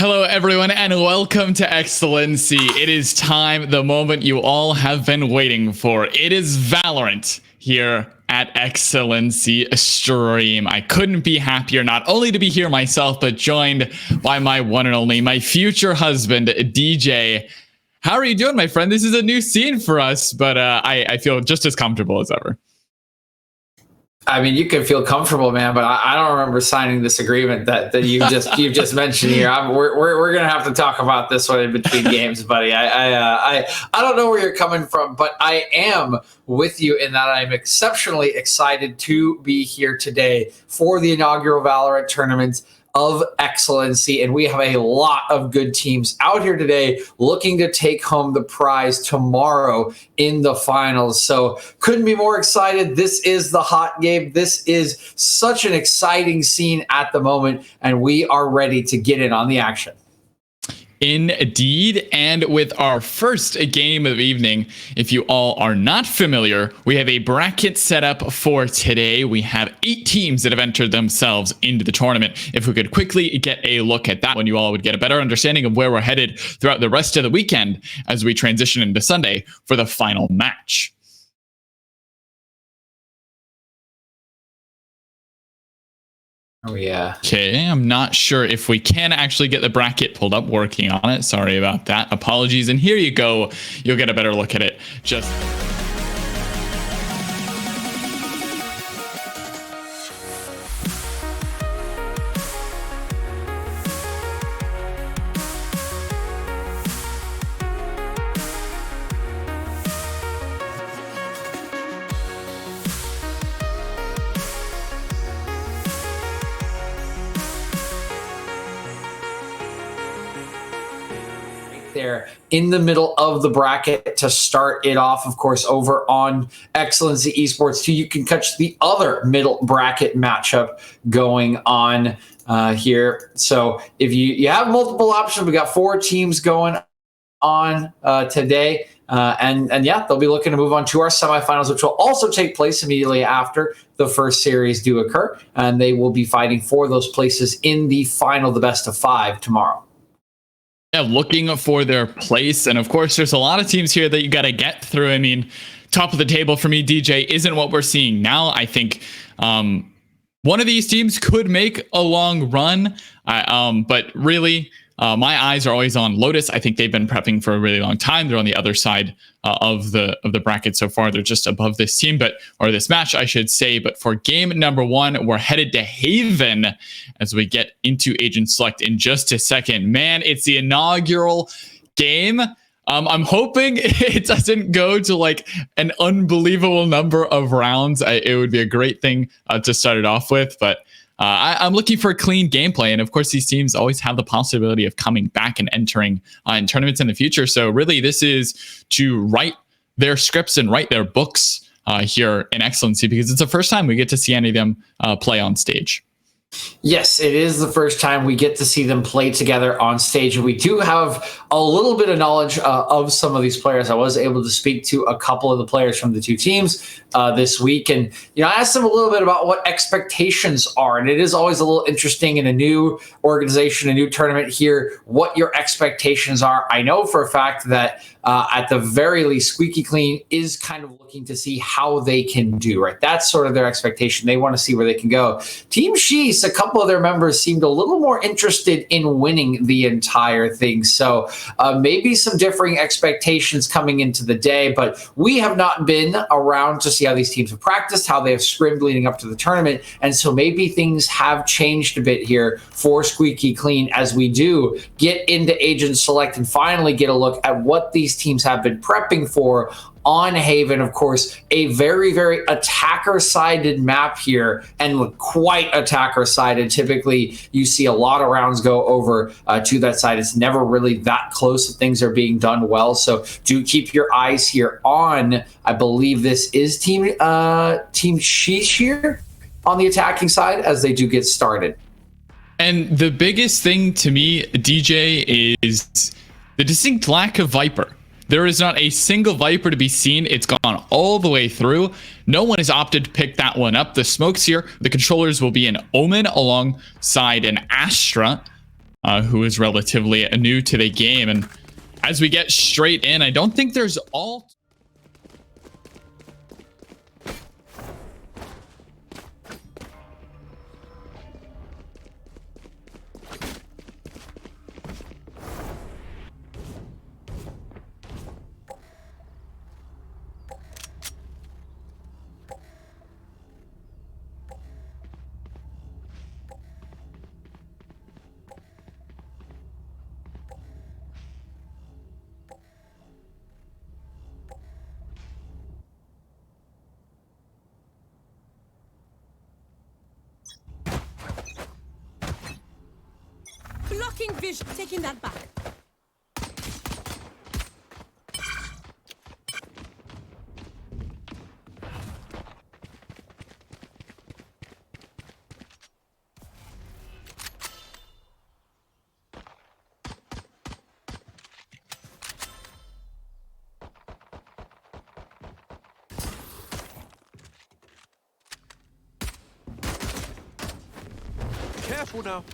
Hello, everyone, and welcome to XLNC. It is time, the moment you all have been waiting for. It is Valorant here at XLNC stream. I couldn't be happier, not only to be here myself, but joined by my one and only, my future husband, DJ. How are you doing, my friend? This is a new scene for us, but I feel just as comfortable as ever. I mean, you can feel comfortable, man, but I don't remember signing this agreement that you've just mentioned here. We're gonna have to talk about this one in between games, buddy. I don't know where you're coming from, but I am with you in that I'm exceptionally excited to be here today for the inaugural Valorant tournament of XLNC, and we have a lot of good teams out here today looking to take home the prize tomorrow in the finals. So couldn't be more excited. This is the hot game. This is such an exciting scene at the moment, and we are ready to get in on the action. Indeed, and with our first game of the evening, if you all are not familiar, we have a bracket set up for today. We have 8 teams that have entered themselves into the tournament. If we could quickly get a look at that one, you all would get a better understanding of where we're headed throughout the rest of the weekend as we transition into Sunday for the final match. Oh, yeah. Okay, I'm not sure if we can actually get the bracket pulled up. Working on it. Sorry about that. Apologies. And here you go. You'll get a better look at it. Just... there in the middle of the bracket to start it off. Of course, over on XLNC Esports 2, you can catch the other middle bracket matchup going on here. So if you have multiple options, we got 4 teams going on today. And yeah, they'll be looking to move on to our semifinals, which will also take place immediately after the first series do occur. And they will be fighting for those places in the final, the best of 5 tomorrow. Yeah, looking for their place. And of course, there's a lot of teams here that you got to get through. I mean, top of the table for me, DJ, isn't what we're seeing now. I think one of these teams could make a long run. But really, my eyes are always on Lotus. I think they've been prepping for a really long time. They're on the other side of the bracket so far. They're just above this team, or this match, I should say. But for game number 1, we're headed to Haven as we get into Agent Select in just a second. Man, it's the inaugural game. I'm hoping it doesn't go to like an unbelievable number of rounds. It would be a great thing to start it off with, but I'm looking for a clean gameplay. And of course, these teams always have the possibility of coming back and entering in tournaments in the future. So really, this is to write their scripts and write their books here in XLNC, because it's the first time we get to see any of them play on stage. Yes, it is the first time we get to see them play together on stage. And we do have a little bit of knowledge of some of these players. I was able to speak to a couple of the players from the 2 teams this week. And, I asked them a little bit about what expectations are. And it is always a little interesting in a new organization, a new tournament here, what your expectations are. I know for a fact that at the very least, Squeaky Clean is kind of looking to see how they can do, right? That's sort of their expectation. They want to see where they can go. Team Shiiiish, a couple of their members seemed a little more interested in winning the entire thing. So maybe some differing expectations coming into the day, but we have not been around to see how these teams have practiced, how they have scrimmed leading up to the tournament. And so maybe things have changed a bit here for Squeaky Clean as we do get into Agent Select and finally get a look at what these teams have been prepping for on Haven. Of course, a very, very attacker-sided map here, and quite attacker-sided. Typically, you see a lot of rounds go over to that side. It's never really that close that things are being done well. So do keep your eyes here on, I believe this is Team Shiiiish here on the attacking side as they do get started. And the biggest thing to me, DJ, is the distinct lack of Viper. There is not a single Viper to be seen. It's gone all the way through. No one has opted to pick that one up. The smokes here, the controllers will be an Omen alongside an Astra. who is relatively new to the game. And as we get straight in, I don't think there's all... Blocking vision, taking that back. Careful now.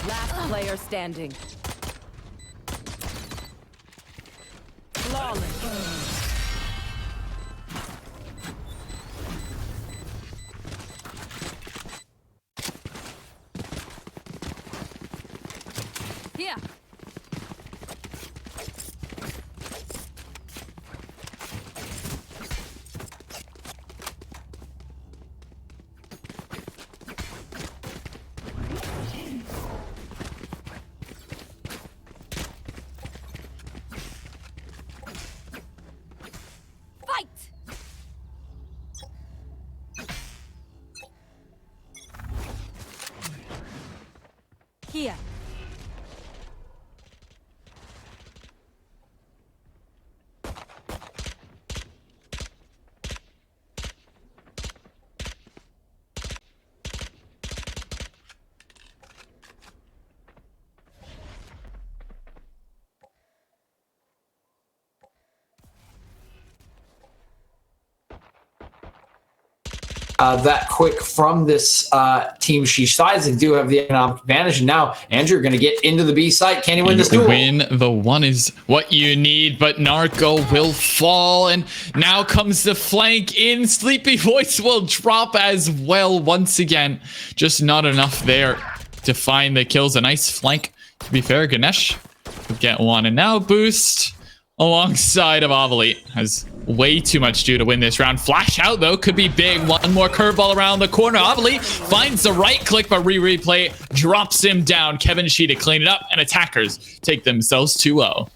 Last player standing. Flawless. Here. Fight. Here. That quick from this team Shiiiish sides. They do have the economic advantage. And now, Andrew, going to get into the B site. Can he win this duel? Win the one is what you need, but Narco will fall. And now comes the flank in. Sleepy Voice will drop as well once again. Just not enough there to find the kills. A nice flank, to be fair. Ganesh would get one. And now Boost alongside of Avali has way too much due to win this round. Flash out, though, could be big. One more curveball around the corner. Avali finds the right click, but replay drops him down. Kevin Shiiiish to clean it up, and attackers take themselves 2-0.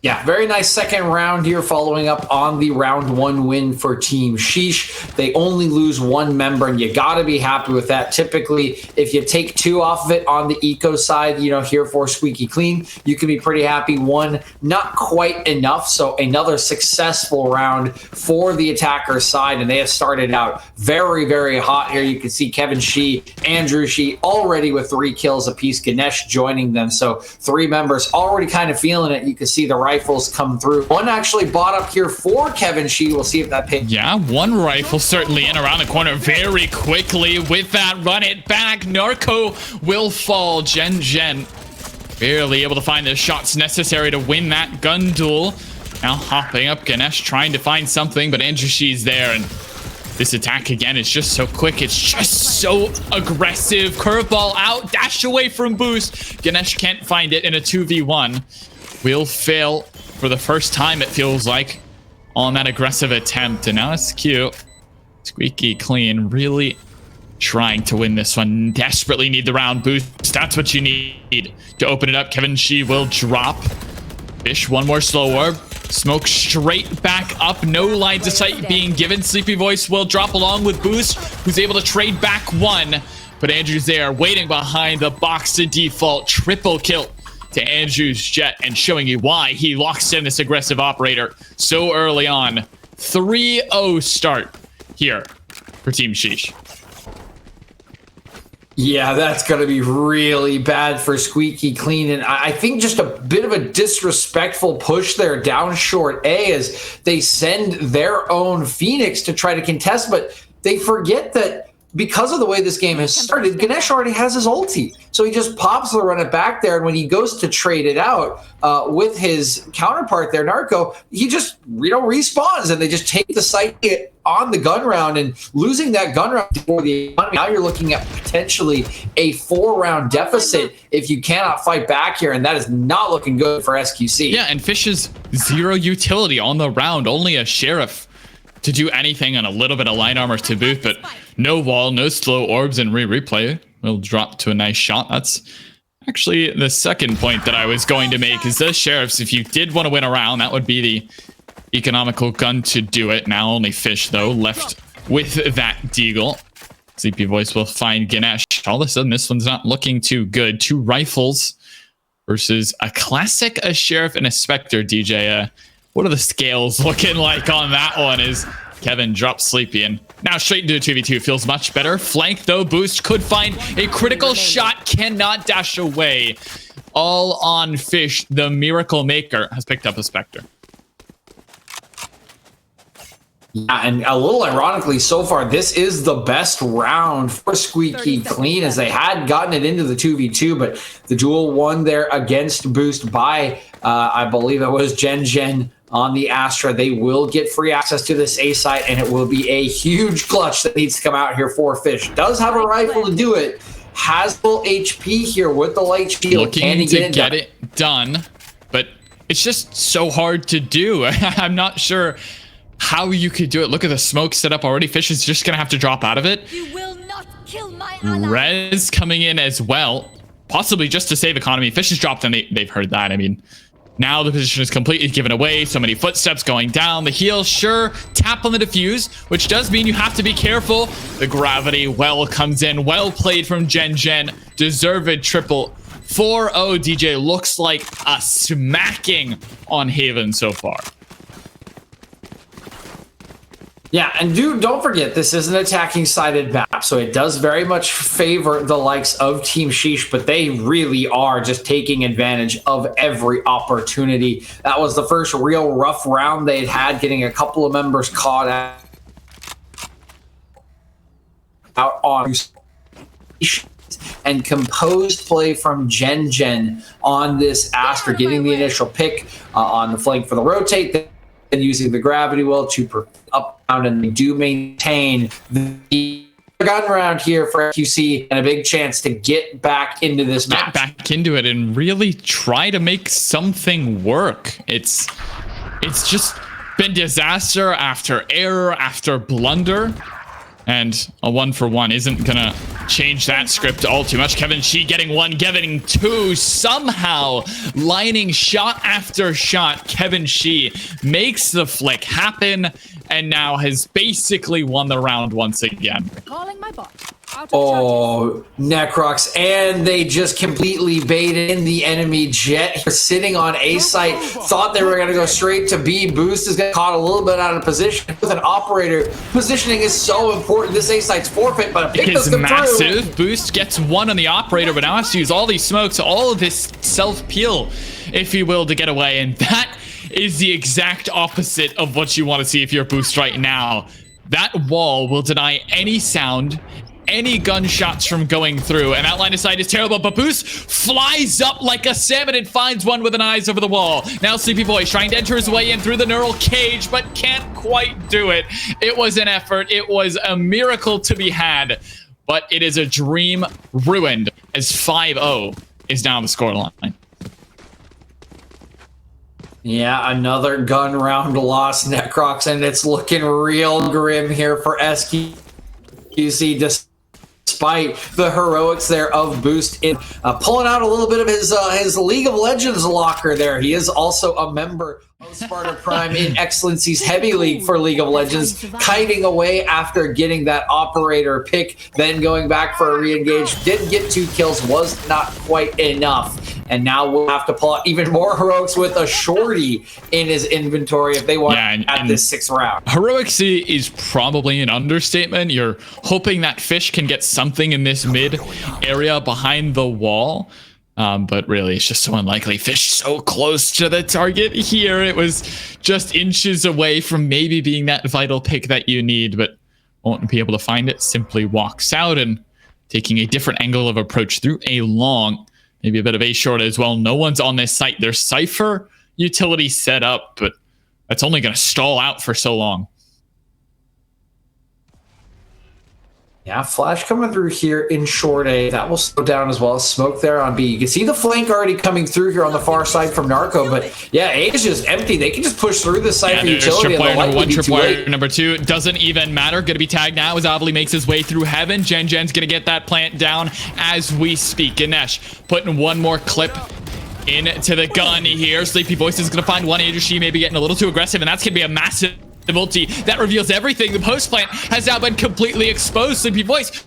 Yeah, very nice second round here following up on the round one win for Team Shiiiish. They only lose one member, and you got to be happy with that. Typically, if you take two off of it on the eco side, you know, here for Squeaky Clean, you can be pretty happy. One, not quite enough. So another successful round for the attacker side, and they have started out very, very hot here. You can see Kevin Shiiiish, Andrew Shiiiish already with 3 kills apiece, Ganesh joining them. So 3 members already kind of feeling it. You can see the rifles come through. One actually bought up here for Kevin Shiiiish. We'll see if that pays. Yeah, one rifle certainly in around the corner very quickly. With that, run it back. Narco will fall. Gen barely able to find the shots necessary to win that gun duel. Now hopping up, Ganesh trying to find something, but Andrew Shiiiish there, and this attack again is just so quick. It's just so aggressive. Curveball out, dash away from Boost. Ganesh can't find it in a 2v1. Will fail for the first time, it feels like. on that aggressive attempt. And now it's cute. Squeaky clean, really trying to win this one. Desperately need the round boost. That's what you need to open it up. Kevin Shi will drop. Fish, one more slow orb. Smoke straight back up. No lines of sight being given. Sleepy Voice will drop along with Boost, who's able to trade back one. But Andrew's there, waiting behind the box to default. Triple kill to Andrew's Jet, and showing you why he locks in this aggressive operator so early on. 3-0 start here for Team Shiiiish. Yeah, that's going to be really bad for Squeaky clean. And I think just a bit of a disrespectful push there down short A as they send their own Phoenix to try to contest. But they forget that because of the way this game has started, Ganesh already has his ulti. So he just pops the run it back there. And when he goes to trade it out with his counterpart there, Narco, he just respawns and they just take the site on the gun round, and losing that gun round for the economy. Now you're looking at potentially a 4-round deficit if you cannot fight back here, and that is not looking good for SQC. Yeah, and Fish's 0 utility on the round, only a Sheriff to do anything, and a little bit of line armor to boot, but no wall, no slow orbs, and replay will drop to a nice shot. That's actually the second point that I was going to make, is the Sheriffs, if you did want to win a round, that would be the economical gun to do it. Now only Fish, though, left with that Deagle. Sleepy Voice will find Ganesh. All of a sudden, this one's not looking too good. 2 rifles versus a classic, a Sheriff, and a Spectre, DJ. What are the scales looking like on that one? Is Kevin drops Sleepy and now straight into a 2v2. Feels much better. Flank, though. Boost could find a critical shot. Cannot dash away. All on Fish. The Miracle Maker has picked up a Spectre. Yeah, and a little ironically, so far, this is the best round for Squeaky clean, as they had gotten it into the 2v2, but the duel won there against Boost by, I believe it was Gen on the Astra. They will get free access to this A site, and it will be a huge clutch that needs to come out here for Fish. Does have a rifle to do it. Has full HP here with the light shield. Looking to get it done, but it's just so hard to do. I'm not sure how you could do it. Look at the smoke set up already. Fish is just gonna have to drop out of it. You will not kill my ally. Rez coming in as well, possibly just to save economy. Fish has dropped, and they've heard that. I mean, now the position is completely given away. So many footsteps going down. The heal, sure. Tap on the defuse, which does mean you have to be careful. The gravity well comes in. Well played from Gen. Deserved triple. 4-0 DJ. Looks like a smacking on Haven so far. Yeah, and don't forget, this is an attacking sided map, so it does very much favor the likes of Team Shiiiish, but they really are just taking advantage of every opportunity. That was the first real rough round they'd had, getting a couple of members caught out on and composed play from Gen on this Astra, getting the initial pick on the flank for the rotate, and using the gravity well to up down, and they do maintain the gun round here for QC, and a big chance to get back into this match. Get back into it and really try to make something work. It's just been disaster after error after blunder, and a 1-for-1 isn't gonna change that script all too much. Kevin Shi getting 1, getting 2, somehow lining shot after shot. Kevin Shi makes the flick happen, and now has basically won the round once again. Calling my bot. Oh, Necrox, and they just completely baited in the enemy Jet here, sitting on A site. Thought they were going to go straight to B. Boost is getting caught a little bit out of position with an operator. Positioning is so important. This A site's forfeit, but a pick does come massive. through. Boost gets 1 on the operator, but now has to use all these smokes, all of this self-peel, if you will, to get away. And that is the exact opposite of what you want to see if you're Boost right now. That wall will deny any sound, any gunshots from going through, and that line of sight is terrible, but Boost flies up like a salmon and finds one with an eyes over the wall. Now Sleepy Voice trying to enter his way in through the neural cage, but can't quite do it. It was an effort. It was a miracle to be had, but it is a dream ruined, as 5-0 is now the scoreline. Yeah, another gun round lost, Necrox, and it's looking real grim here for SQC, despite the heroics there of Boost in pulling out a little bit of his League of Legends locker there. He is also a member of Sparta Prime in XLNC's Heavy League for League of Legends, kiting away after getting that operator pick, then going back for a re-engage. Did get 2 kills, was not quite enough. And now we'll have to pull out even more heroics with a shorty in his inventory if they want at this 6th round. Heroics is probably an understatement. You're hoping that Fish can get something in this mid area behind the wall. But really, it's just so unlikely. Fish so close to the target here. It was just inches away from maybe being that vital pick that you need, but won't be able to find it. Simply walks out and taking a different angle of approach through a long, maybe a bit of a short as well. No one's on this site. There's Cypher utility set up, but that's only going to stall out for so long. Yeah, Flash coming through here in short A. That will slow down as well. Smoke there on B. You can see the flank already coming through here on the far side from Narco, but yeah, A is just empty. They can just push through the site for utility. And the light will be too late. Number 2 doesn't even matter. Going to be tagged now as Avali makes his way through heaven. Gen's going to get that plant down as we speak. Ganesh putting one more clip into the gun here. Sleepy Voice is going to find one. Shiiiish maybe getting a little too aggressive, and that's going to be a massive ulti that reveals everything. The post plant has now been completely exposed. Sleepy Voice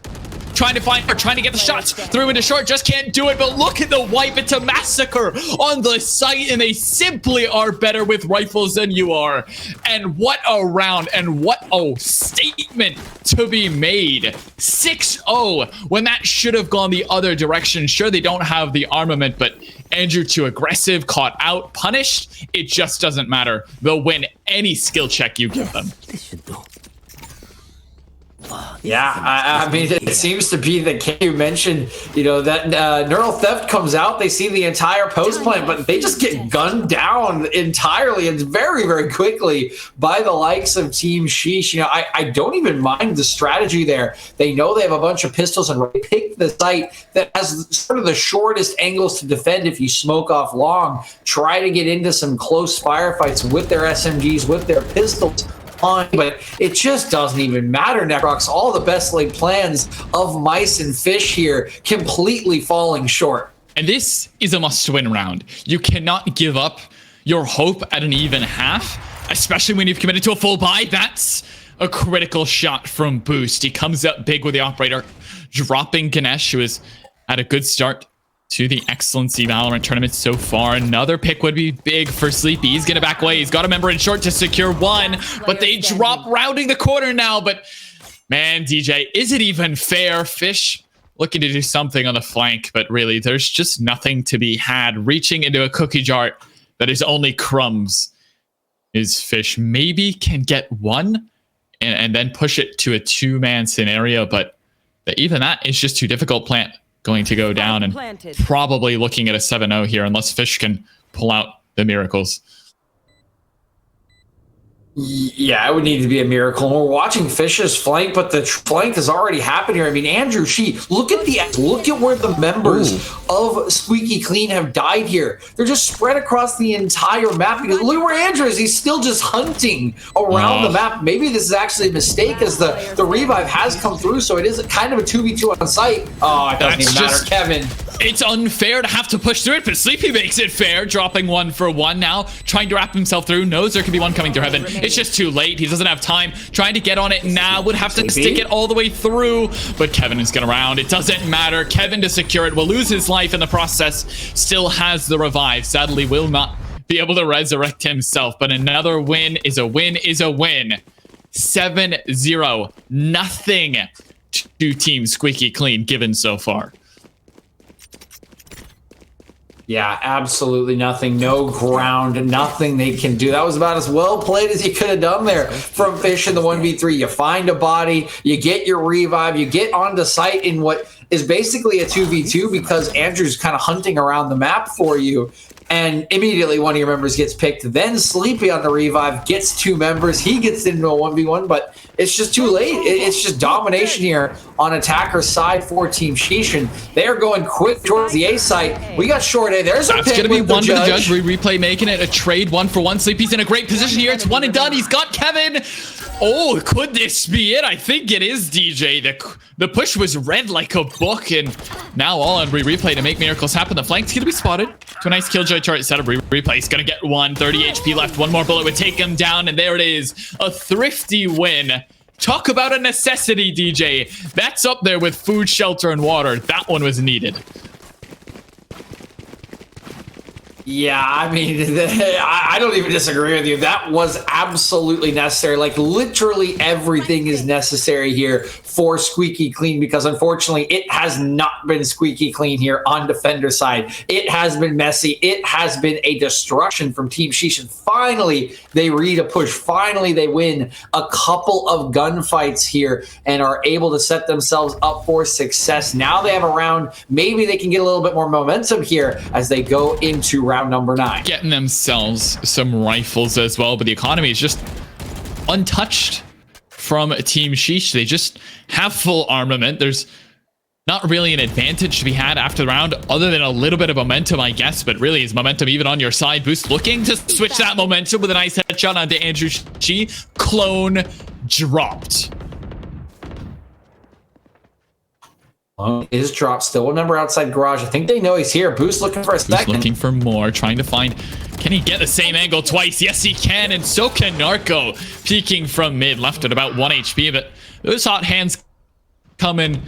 trying to find her, trying to get the shots through into short, just can't do it. But look at the wipe. It's a massacre on the site, and they simply are better with rifles than you are. And what a round, and what a statement to be made. 6-0 when that should have gone the other direction. Sure, they don't have the armament, but Andrew too aggressive, caught out, punished. It just doesn't matter. They'll win any skill check you give them. This should do. Yeah, I mean, it seems to be the case. You mentioned, you know, that neural theft comes out. They see the entire post plant, but they just get gunned down entirely and very, very quickly by the likes of Team Shiiiish. You know, I don't even mind the strategy there. They know they have a bunch of pistols and they pick the site that has sort of the shortest angles to defend if you smoke off long. Try to get into some close firefights with their SMGs, with their pistols. But it just doesn't even matter, Necrox. All the best laid plans of Mice and Fish here completely falling short. And this is a must-win round. You cannot give up your hope at an even half, especially when you've committed to a full buy. That's a critical shot from Boost. He comes up big with the operator, dropping Ganesh, who has had a good start to the XLNC Valorant tournament so far. Another pick would be big for Sleepy. He's gonna back away. He's got a member in short to secure one, but they drop rounding the corner now. But man, DJ, is it even fair? Fish looking to do something on the flank, but really there's just nothing to be had. Reaching into a cookie jar that is only crumbs is Fish. Maybe can get one and then push it to a 2-man scenario, but even that is just too difficult. Plant going to go down and probably looking at a 7-0 here unless Fish can pull out the miracles. Yeah, it would need to be a miracle. And we're watching Fish's flank, but the flank has already happened here. I mean, Andrew look at where the members of Squeaky Clean have died here. They're just spread across the entire map. Because look where Andrew is. He's still just hunting around the map. Maybe this is actually a mistake as the revive has come through, so it is kind of a 2v2 on site. Oh, it doesn't even matter, Kevin. It's unfair to have to push through it, but Sleepy makes it fair, dropping 1 for 1 now, trying to wrap himself through. Knows there could be one coming through heaven. It's just too late. He doesn't have time. Trying to get on it now. Would have to stick it all the way through, but Kevin is going to round. It doesn't matter. Kevin to secure it will lose his life in the process. Still has the revive. Sadly, will not be able to resurrect himself, but another win is a win is a win. 7-0. Nothing to Team Squeaky Clean given so far. Yeah, absolutely nothing. No ground, nothing they can do. That was about as well played as you could have done there from Fish in the 1v3. You find a body, you get your revive, you get onto site in what is basically a 2v2 because Andrew's kind of hunting around the map for you. And immediately one of your members gets picked. Then Sleepy on the revive gets 2 members. He gets into a 1v1, but it's just too late. It's just domination here on attacker's side for Team Shiiiish. And they're going quick towards the A site. We got short A. There's a pick. That's going to be with the one for the judge. judge. Replay making it a trade 1-for-1. Sleepy's in a great position here. It's one and done. He's got Kevin. Oh, could this be it? I think it is, DJ. The push was read like a book, and now all on replay to make miracles happen. The flank's going to be spotted. To a nice killjoy chart setup. Replay. He's going to get 30 HP left. One more bullet would take him down, and there it is. A thrifty win. Talk about a necessity, DJ. That's up there with food, shelter, and water. That one was needed. Yeah, I mean, I don't even disagree with you. That was absolutely necessary. Like, literally everything is necessary here for Squeaky Clean, because unfortunately it has not been squeaky clean here on defender side. It has been messy. It has been a destruction from Team Shiiiish. And finally, they read a push. Finally, they win a couple of gunfights here and are able to set themselves up for success. Now they have a round. Maybe they can get a little bit more momentum here as they go into round number 9. Getting themselves some rifles as well, but the economy is just untouched from Team Shiiiish. They just have full armament. There's not really an advantage to be had after the round other than a little bit of momentum, I guess, but really is momentum even on your side. Boost looking to switch that momentum with a nice headshot onto Andrew Shi. Clone dropped. Is dropped. Still a member outside garage. I think they know he's here. Boost looking for a second. Boost looking for more, trying to find, can he get the same angle twice? Yes, he can, and so can Narco. Peeking from mid, left at about 1 HP, but those hot hands come in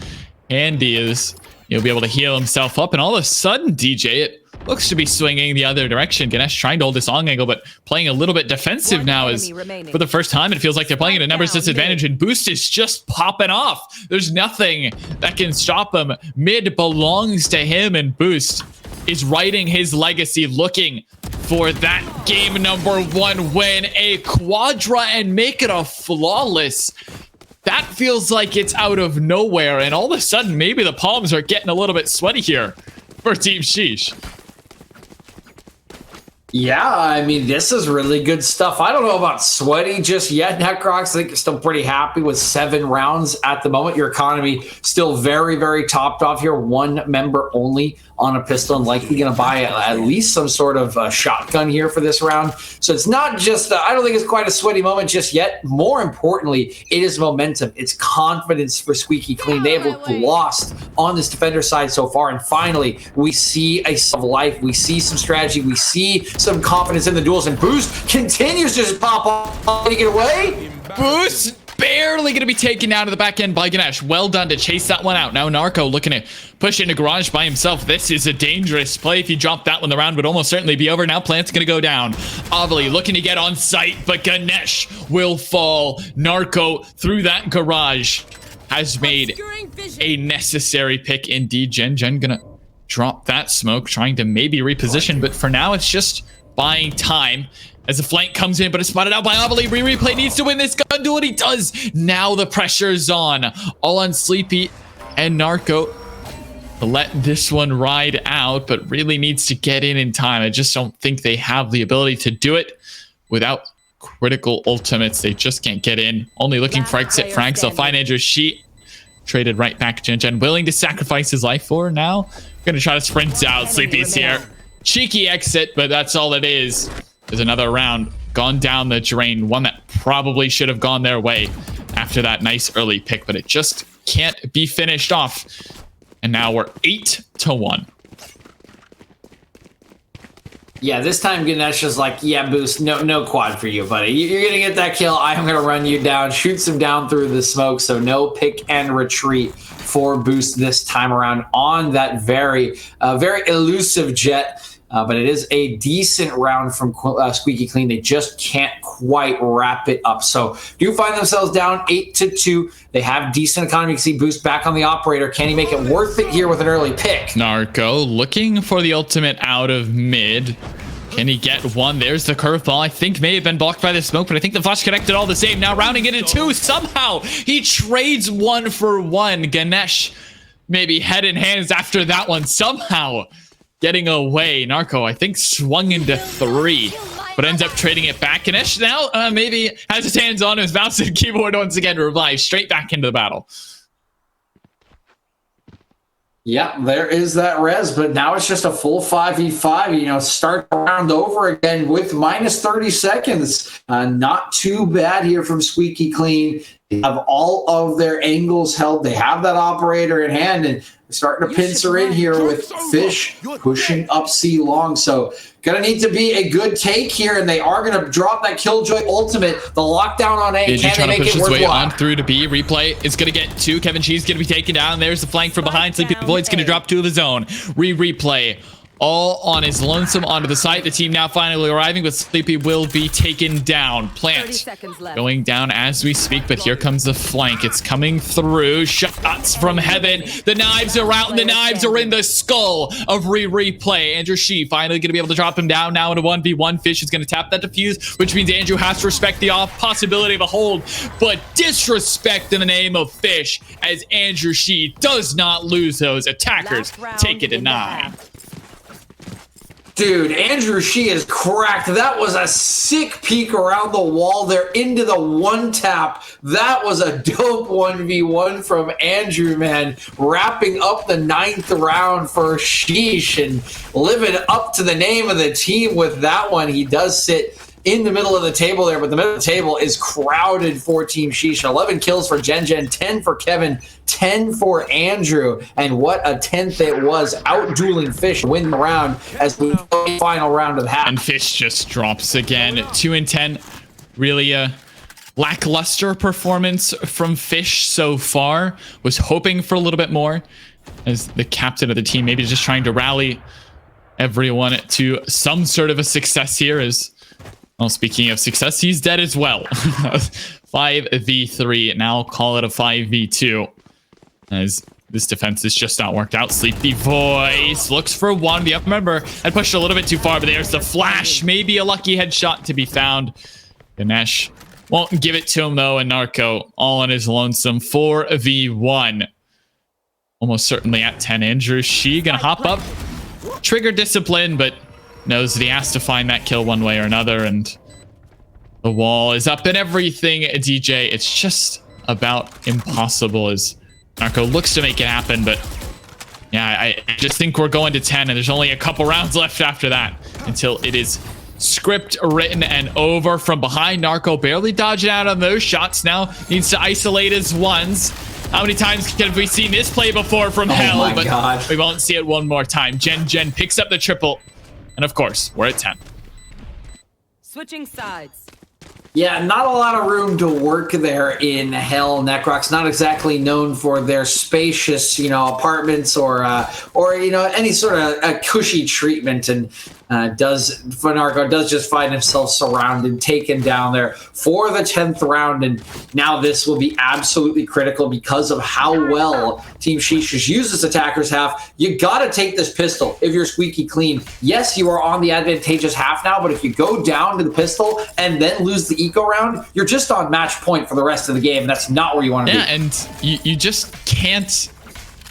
handy as he'll be able to heal himself up, and all of a sudden, DJ, it looks to be swinging the other direction. Ganesh trying to hold this long angle, but playing a little bit defensive now as for the first time, it feels like they're playing at a numbers disadvantage, and Boost is just popping off. There's nothing that can stop him. Mid belongs to him, and Boost is writing his legacy, looking for that game number 1 win, a quadra, and make it a flawless. That feels like it's out of nowhere, and all of a sudden, maybe the palms are getting a little bit sweaty here for Team Shiiiish. Yeah, I mean, this is really good stuff. I don't know about sweaty just yet. Necrox, I think, is still pretty happy with 7 rounds at the moment. Your economy still very, very topped off here. 1 member only on a pistol, and likely going to buy at least some sort of shotgun here for this round. So it's not just, I don't think it's quite a sweaty moment just yet. More importantly, it is momentum. It's confidence for Squeaky Clean. They have looked lost on this defender side so far, and finally, we see a sign of life. We see some strategy. We see some confidence in the duels, and Boost continues to just pop off. Can he get away? Boost barely going to be taken out of the back end by Ganesh. Well done to chase that one out. Now Narco looking to push into garage by himself. This is a dangerous play. If he dropped that one, the round would almost certainly be over. Now Plant's going to go down. Avali looking to get on site, but Ganesh will fall. Narco through that garage has made a necessary pick indeed. Gen gonna drop that smoke, trying to maybe reposition, but for now it's just buying time as the flank comes in, but it's spotted out by Avali. Replay needs to win this gun duel, and he does. Now the pressure's on. All on Sleepy and Narco to let this one ride out, but really needs to get in time. I just don't think they have the ability to do it without critical ultimates. They just can't get in. Only looking for exit Franks. They'll find Andrew Shi. Traded right back to Gen, willing to sacrifice his life for now. Gonna try to sprint out. Sleepy's here. Cheeky exit, but that's all it is. There's another round gone down the drain. One that probably should have gone their way after that nice early pick, but it just can't be finished off. And now we're 8-1. Yeah, this time Ganesh is like, yeah, Boost, no quad for you, buddy. You're going to get that kill. I'm going to run you down, shoots him down through the smoke. So no pick and retreat for Boost this time around on that very elusive jet. But it is a decent round from Squeaky Clean. They just can't quite wrap it up. So do find themselves down 8-2. They have decent economy. You can see Boost back on the operator. Can he make it worth it here with an early pick? Narco looking for the ultimate out of mid. Can he get one? There's the curveball. I think may have been blocked by the smoke, but I think the flash connected all the same. Now rounding it in 2. Somehow he trades 1 for 1. Ganesh maybe head in hands after that one somehow getting away. Narco, I think, swung into 3, but ends up trading it back. And Ish now maybe has his hands on his mouse and keyboard once again, revive straight back into the battle. Yeah, there is that res, but now it's just a full 5v5. You know, start the round over again with minus 30 seconds. Not too bad here from Squeaky Clean. They have all of their angles held. They have that operator in hand, and starting to pincer in here with Fish pushing up C long. So gonna need to be a good take here, and they are gonna drop that Killjoy ultimate. The lockdown on A. Can they make it worthwhile? Way on through to B. Replay is gonna get 2. Kevin Cheese gonna be taken down. There's the flank from behind. Sleepy Void's gonna drop 2 of his own. Replay all on his lonesome onto the site. The team now finally arriving, but Sleepy will be taken down. Plant going down as we speak, but here comes the flank. It's coming through. Shots from heaven. The knives are out, and the knives are in the skull of Replay. Andrew Shii finally going to be able to drop him down now into 1v1. Fish is going to tap that defuse, which means Andrew has to respect the off possibility of a hold, but disrespect in the name of Fish, as Andrew Shii does not lose those. Attackers take it to 9. Dude, Andrew Shii is cracked. That was a sick peek around the wall there into the 1-tap. That was a dope 1v1 from Andrew, man. Wrapping up the 9th round for Shiiiish and living up to the name of the team with that one. He does sit in the middle of the table there, but the middle of the table is crowded for Team Shiiiish. 11 kills for Gen, 10 for Kevin, 10 for Andrew, and what a 10th it was, out-dueling Fish, win the round as we go to the final round of the half. And Fish just drops again, 2 and 10. Really a lackluster performance from Fish so far. Was hoping for a little bit more as the captain of the team, maybe just trying to rally everyone to some sort of a success here. As well, speaking of success, he's dead as well. 5v3, now call it a 5v2. As this defense has just not worked out. Sleepy Voice looks for 1. The up member had pushed a little bit too far, but there's the flash. Maybe a lucky headshot to be found. Ganesh won't give it to him, though, and Narco all on his lonesome. 4v1. Almost certainly at 10. Andrew Shii gonna hop up. Trigger discipline, but knows that he has to find that kill one way or another, and the wall is up and everything. DJ, it's just about impossible as Narco looks to make it happen, but yeah, I just think we're going to 10, and there's only a couple rounds left after that until it is script written and over. From behind, Narco barely dodging out on those shots. Now needs to isolate his ones. How many times have we seen this play before from Hell? But God, we won't see it one more time. Gen picks up the triple. And of course, we're at 10. Switching sides. Yeah, not a lot of room to work there in Hell. Necrox not exactly known for their spacious, apartments or any sort of a cushy treatment, and Narco does just find himself surrounded, taken down there for the 10th round, and now this will be absolutely critical because of how well Team Shiiiish uses attackers half. You gotta take this pistol if you're Squeaky Clean. Yes, you are on the advantageous half now, but if you go down to the pistol and then lose the eco round, you're just on match point for the rest of the game, and that's not where you want to be. Yeah, and you just can't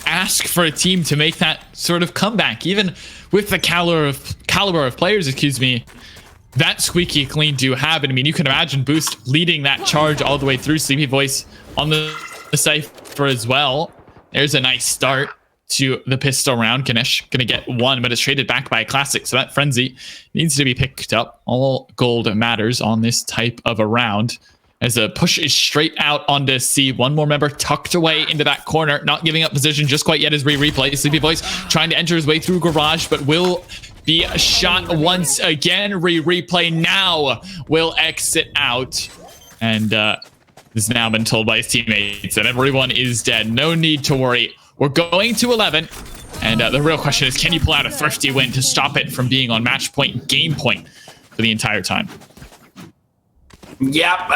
ask for a team to make that sort of comeback, even with the caliber of players, that Squeaky Clean do have. And I mean, you can imagine Boost leading that charge all the way through. Sleepy Voice on the cypher as well. There's a nice start to the pistol round. Ganesh gonna get 1, but it's traded back by a classic, so that frenzy needs to be picked up. All gold matters on this type of a round, as a push is straight out onto C. One more member tucked away into that corner, not giving up position just quite yet as replay. Sleepy Voice trying to enter his way through garage, but will be shot once again. Replay now will exit out, and has now been told by his teammates that everyone is dead. No need to worry. We're going to 11, and the real question is, can you pull out a thrifty win to stop it from being on match point, game point for the entire time? Yep,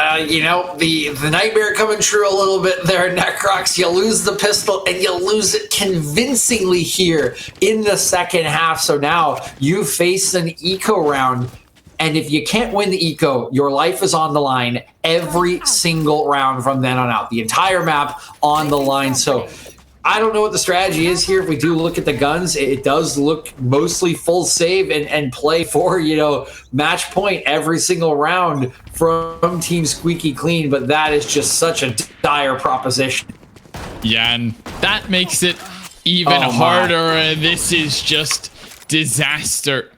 the nightmare coming true a little bit there, Necrox. You lose the pistol, and you lose it convincingly here in the second half. So now you face an eco round, and if you can't win the eco, your life is on the line every single round from then on out. The entire map on the line. So I don't know what the strategy is here. If we do look at the guns, it does look mostly full save and play for, match point every single round from Team Squeaky Clean, but that is just such a dire proposition. Yeah, and that makes it even harder. This is just disaster.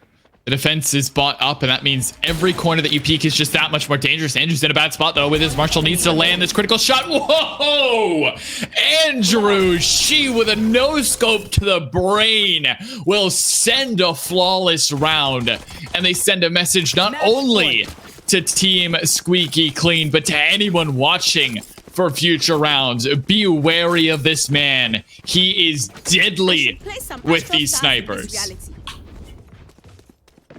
The defense is bought up, and that means every corner that you peek is just that much more dangerous. Andrew's in a bad spot, though, with his Marshall needs to land this critical shot. Whoa! Andrew Shiiiish with a no-scope to the brain will send a flawless round. And they send a message not only to Team Squeaky Clean, but to anyone watching for future rounds. Be wary of this man. He is deadly with these snipers.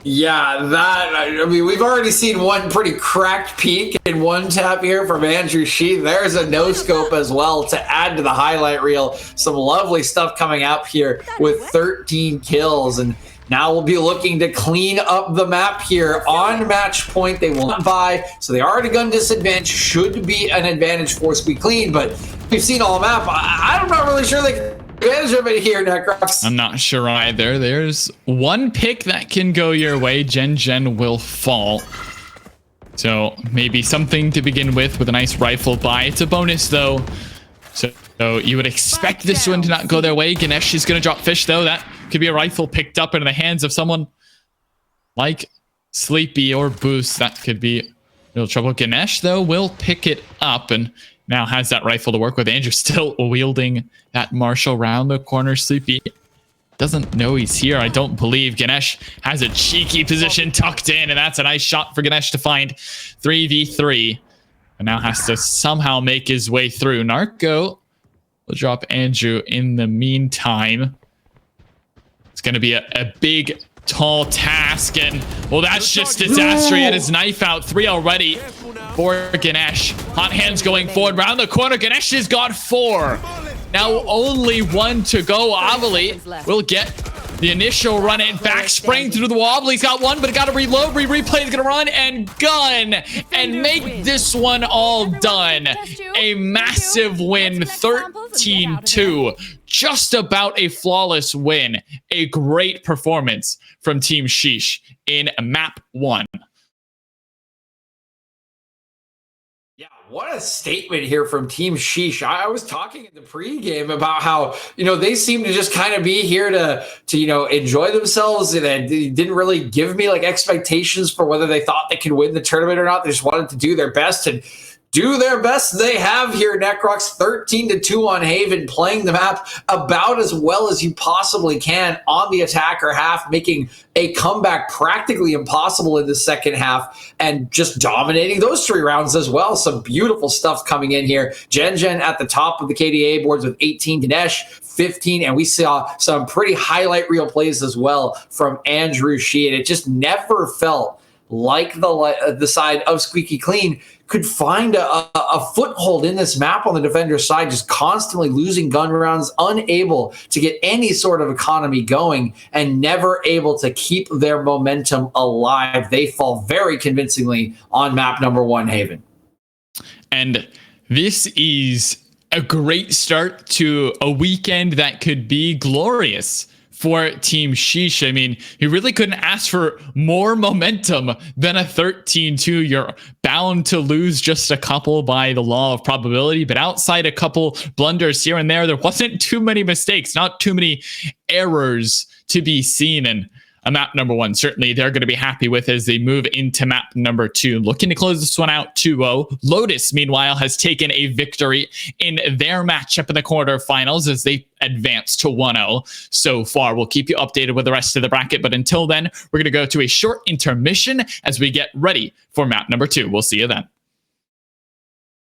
Yeah, we've already seen one pretty cracked peek and one tap here from Andrew Shiiiish. There's a no-scope as well to add to the highlight reel. Some lovely stuff coming out here with 13 kills. And now we'll be looking to clean up the map here on match point. They will not buy, so they are at a gun disadvantage. Should be an advantage for Squeaky Clean, but we've seen all map. I'm not really sure they can advantage of it here, Necrox. I'm not sure either. There's one pick that can go your way. Gen will fall. So maybe something to begin with a nice rifle buy. It's a bonus though. So you would expect this one to not go their way. Ganesh is going to drop fish though. That could be a rifle picked up into the hands of someone like Sleepy or Boost. That could be real trouble. Ganesh though will pick it up and now has that rifle to work with. Andrew still wielding that Marshall round the corner. Sleepy doesn't know he's here, I don't believe. Ganesh has a cheeky position tucked in, and that's a nice shot for Ganesh to find 3v3. And now has to somehow make his way through. Narco will drop Andrew in the meantime. It's going to be a big, tall task, and well, that's just disaster. He had his knife out. 3 already for Ganesh. Hot hands going forward. Round the corner. Ganesh has got 4. Now only 1 to go. Avali will get the initial run in back, spraying through the wall. He's got 1, but it got to reload. Replay is going to run and gun and make this one all done. A massive win, 13-2. Just about a flawless win. A great performance from Team Shiiiish in map 1. What a statement here from Team Shiiiish. I was talking in the pregame about how, they seem to just kind of be here to enjoy themselves, and they didn't really give me like expectations for whether they thought they could win the tournament or not. They just wanted to do their best, and do their best they have here. Necrox 13-2 on Haven, playing the map about as well as you possibly can on the attacker half, making a comeback practically impossible in the second half and just dominating those 3 rounds as well. Some beautiful stuff coming in here. Gen at the top of the KDA boards with 18, Ganesh 15, and we saw some pretty highlight reel plays as well from Andrew Shiiiish. And it just never felt like the side of Squeaky Clean could find a foothold in this map on the defender's side, just constantly losing gun rounds, unable to get any sort of economy going, and never able to keep their momentum alive. They fall very convincingly on map number 1, Haven. And this is a great start to a weekend that could be glorious for Team Shiiiish. I mean, you really couldn't ask for more momentum than a 13-2. You're bound to lose just a couple by the law of probability, but outside a couple blunders here and there wasn't too many mistakes, not too many errors to be seen. And map number 1, certainly they're going to be happy with as they move into map number 2. Looking to close this one out 2-0. Lotus, meanwhile, has taken a victory in their matchup in the quarterfinals as they advance to 1-0 so far. We'll keep you updated with the rest of the bracket, but until then, we're going to go to a short intermission as we get ready for map number 2. We'll see you then.